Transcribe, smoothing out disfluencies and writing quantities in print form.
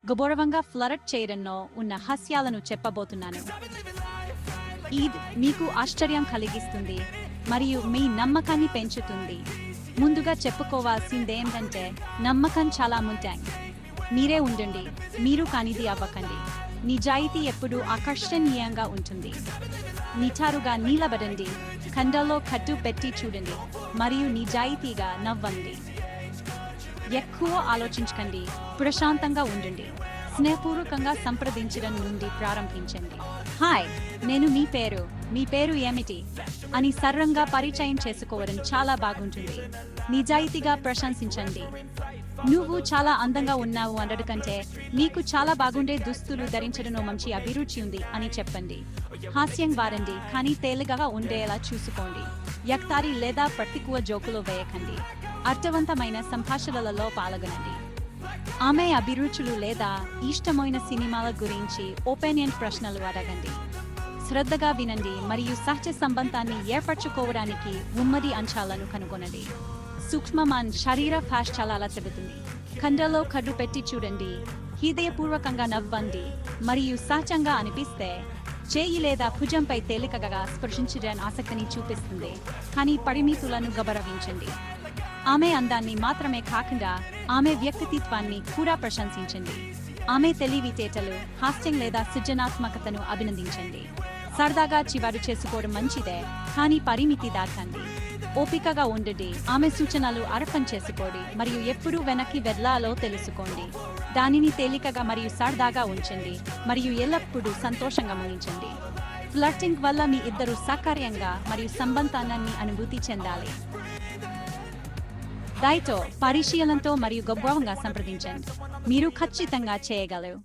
గౌరవంగా ఫ్లర్ట్ చేయడంలో ఉన్న హాస్యాలను చెప్పబోతున్నాను. ఇది మీకు ఆశ్చర్యం కలిగిస్తుంది మరియు మీ నమ్మకాన్ని పెంచుతుంది. ముందుగా చెప్పుకోవాల్సిందేంటంటే నమ్మకం చాలా ముఖ్యం. మీరే ఉండండి, మీరు కానిది అవ్వకండి. నిజాయితీ ఎప్పుడూ ఆకర్షణీయంగా ఉంటుంది. నిటారుగా నిలబడండి, కండల్లో కట్టు పెట్టి చూడండి మరియు నిజాయితీగా నవ్వండి. ఎక్కువ ఆలోచించకండి, ప్రశాంతంగా ఉండండి. స్నేహపూర్వకంగా సంప్రదించడం నుండి ప్రారంభించండి. హాయ్, నేను మీ పేరు ఏమిటి అని సరళంగా పరిచయం చేసుకోవడం చాలా బాగుంటుంది. నిజాయితీగా ప్రశంసించండి. నువ్వు చాలా అందంగా ఉన్నావు అనడం కంటే నీకు చాలా బాగుండే దుస్తులు ధరించడంలో మంచి అభిరుచి ఉంది అని చెప్పండి. హాస్యం వాడండి, కానీ తేలికగా ఉండేలా చూసుకోండి. ఎక్తారి లేదా ప్రతికూల జోకులు వేయకండి. అర్థవంతమైన సంభాషణలలో పాల్గొనండి. ఆమె అభిరుచులు లేదా ఇష్టమైన సినిమాల గురించి ఓపెనియన్ ప్రశ్నలు అడగండి. శ్రద్ధగా వినండి మరియు సహజ సంబంధాన్ని ఏర్పరచుకోవడానికి ఉమ్మడి అంశాలను కనుగొనండి. సూక్ష్మమైన శరీర భాష చాలా చెబుతుంది. కండలో కళ్ళు పెట్టి చూడండి, హృదయపూర్వకంగా నవ్వండి మరియు సహజంగా అనిపిస్తే చేయి లేదా భుజంపై తేలికగా స్పర్శించడానికి ఆసక్తిని చూపిస్తుంది, కానీ పరిమితులను గౌరవించండి. ఆమె అందాన్ని మాత్రమే కాకుండా ఆమె వ్యక్తిత్వాన్ని కూడా ప్రశంసించండి. ఆమె తెలివితేటలు, హాస్యం లేదా సృజనాత్మకతను అభినందించండి. సరదాగా చివారు చేసుకోవడం మంచిదే, కానీ పరిమితి దాటండి. ఓపికగా ఉండండి, ఆమె సూచనలు అర్థం చేసుకోండి మరియు ఎప్పుడు వెనక్కి వెళ్లాలో తెలుసుకోండి. దానిని తేలికగా మరియు సరదాగా ఉంచండి మరియు ఎల్లప్పుడూ సంతోషంగా ముగించండి. ఫ్లర్టింగ్ వల్ల మీ ఇద్దరు సకార్యంగా మరియు సంబంధాన్ని అనుభూతి చెందాలి. దయతో పరిశీలనతో మరియు గౌరవంగా సంప్రదించండి. మీరు ఖచ్చితంగా చేయగలరు.